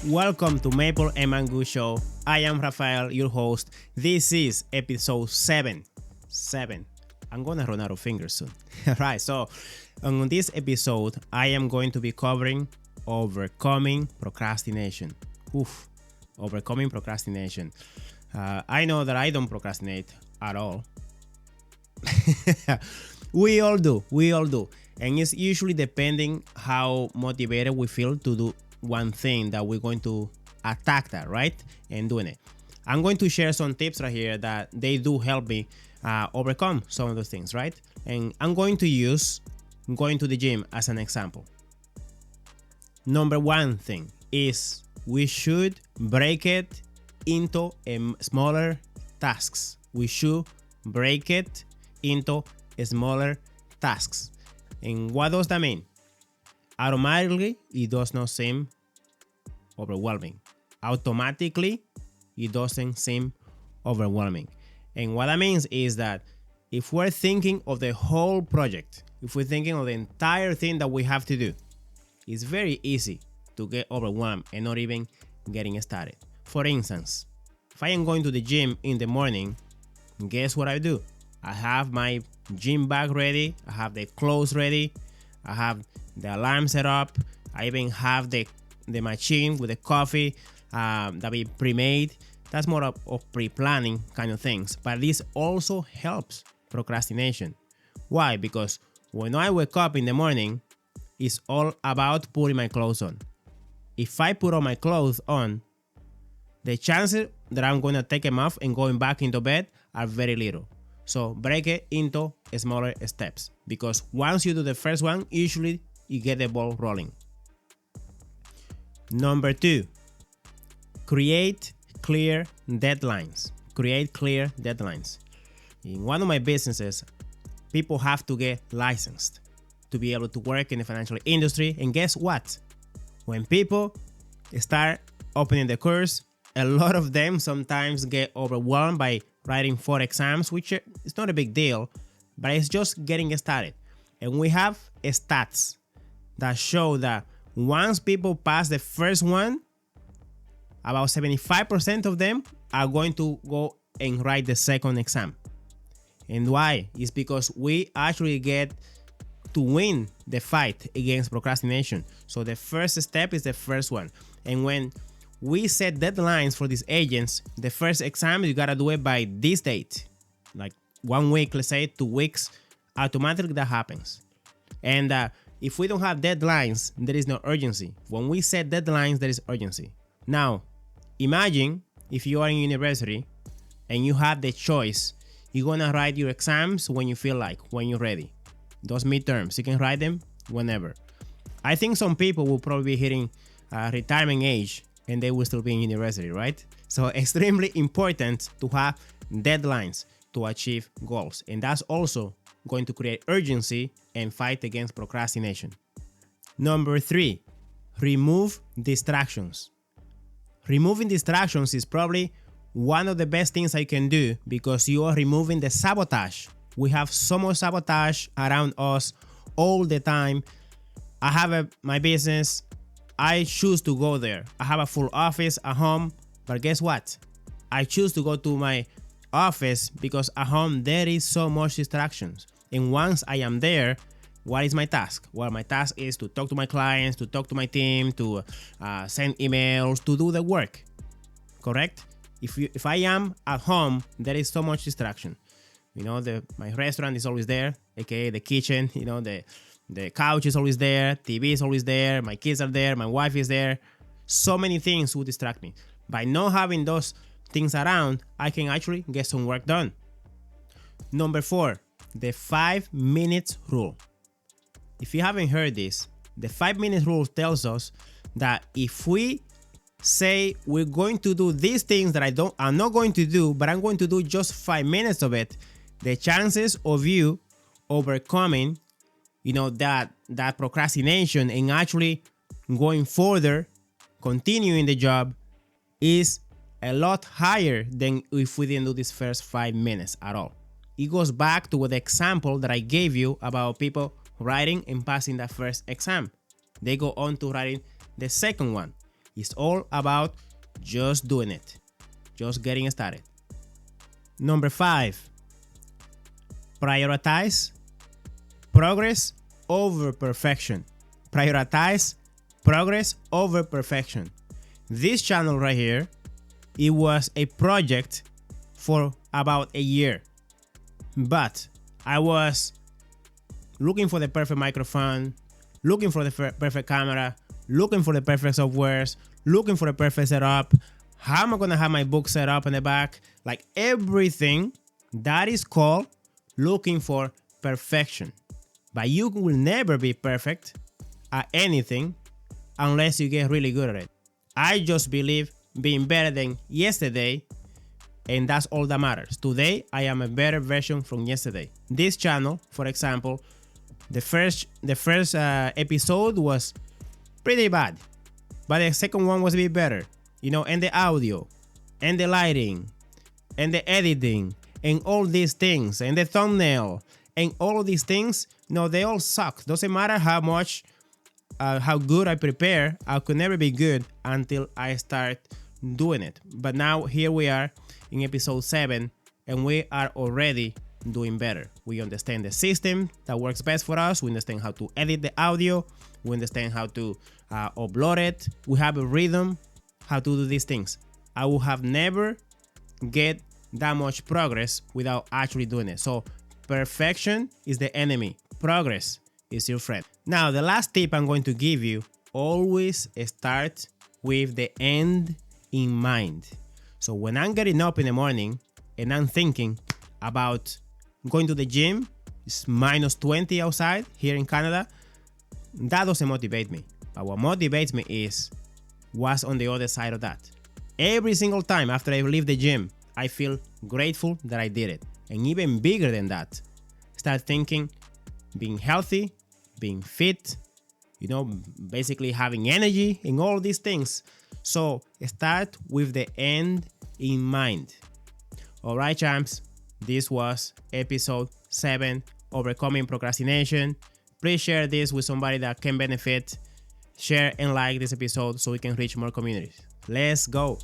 Welcome to Maple and Mango Show. I am Rafael, your host. This is episode 7. I'm gonna run out of fingers soon. Alright, so on this episode, I am going to be covering overcoming procrastination. Overcoming procrastination. I know that I don't procrastinate at all. We all do. And it's usually depending how motivated we feel to do one thing that we're going to attack that, right? And doing it. I'm going to share some tips right here that they do help me overcome some of those things, right? And I'm going to use going to the gym as an example. Number one thing is we should break it into smaller tasks. We should break it into smaller tasks. And what does that mean? Automatically, it does not seem overwhelming. Automatically, it doesn't seem overwhelming. And what that means is that if we're thinking of the whole project, if we're thinking of the entire thing that we have to do, it's very easy to get overwhelmed and not even getting started. For instance, if I am going to the gym in the morning, guess what I do? I have my gym bag ready, I have the clothes ready, I have the alarm set up, I even have the machine with the coffee that we pre-made. That's more of pre-planning kind of things. But this also helps procrastination. Why? Because when I wake up in the morning, it's all about putting my clothes on. If I put all my clothes on, the chances that I'm going to take them off and going back into bed are very little. So break it into smaller steps, because once you do the first one, usually you get the ball rolling. Number 2, create clear deadlines. In one of my businesses, people have to get licensed to be able to work in the financial industry. And guess what? When people start opening the course, a lot of them sometimes get overwhelmed by writing 4 exams, which is not a big deal, but it's just getting started. And we have stats that show that once people pass the first one, about 75% of them are going to go and write the second exam. And why? It's because we actually get to win the fight against procrastination. So the first step is the first one. And when we set deadlines for these agents, the first exam, you gotta do it by this date. Like 1 week, let's say 2 weeks, automatically that happens. And if we don't have deadlines, there is no urgency. When we set deadlines, there is urgency. Now, imagine if you are in university and you have the choice, you're gonna write your exams when you feel like, when you're ready. Those midterms, you can write them whenever. I think some people will probably be hitting retirement age and they will still be in university, right? So extremely important to have deadlines to achieve goals. And that's also going to create urgency and fight against procrastination. Number 3, remove distractions. Removing distractions is probably one of the best things I can do, because you are removing the sabotage. We have so much sabotage around us all the time. I have my business. I choose to go there. I have a full office at home, but guess what? I choose to go to my office because at home there is so much distractions. And once I am there, what is my task? Well, my task is to talk to my clients, to talk to my team, to send emails, to do the work. Correct? If I am at home, there is so much distraction. You know, my restaurant is always there, aka the kitchen. You know, the couch is always there, TV is always there, my kids are there, my wife is there. So many things will distract me. By not having those things around, I can actually get some work done. Number 4, the 5 minutes rule. If you haven't heard this, the 5 minutes rule tells us that if we say we're going to do these things that I'm not going to do, but I'm going to do just 5 minutes of it, the chances of you overcoming that procrastination and actually going further, continuing the job, is a lot higher than if we didn't do this first 5 minutes at all. It goes back to the example that I gave you about people writing and passing that first exam. They go on to writing the second one. It's all about just doing it, just getting started. Number 5, prioritize progress over perfection. Prioritize progress over perfection. This channel right here, it was a project for about a year, but I was looking for the perfect microphone, looking for the perfect camera, looking for the perfect softwares, looking for the perfect setup. How am I gonna have my book set up in the back? Like everything that is called looking for perfection. But you will never be perfect at anything unless you get really good at it. I just believe being better than yesterday, and that's all that matters. Today, I am a better version from yesterday. This channel, for example, the first episode was pretty bad, but the second one was a bit better. And the audio, and the lighting, and the editing, and all these things, and the thumbnail, and all of these things, they all suck. Doesn't matter how much, how good I prepare, I could never be good until I start doing it. But now here we are in episode 7, and we are already doing better. We understand the system that works best for us. We understand how to edit the audio. We understand how to upload it. We have a rhythm, how to do these things. I would have never get that much progress without actually doing it. So perfection is the enemy. Progress is your friend. Now, the last tip I'm going to give you, always start with the end in mind. So when I'm getting up in the morning and I'm thinking about going to the gym, it's minus 20 outside here in Canada, that doesn't motivate me. But what motivates me is what's on the other side of that. Every single time after I leave the gym, I feel grateful that I did it. And even bigger than that, start thinking being healthy, being fit, basically having energy and all these things. So start with the end in mind. All right, champs, this was episode 7, Overcoming Procrastination. Please share this with somebody that can benefit. Share and like this episode so we can reach more communities. Let's go.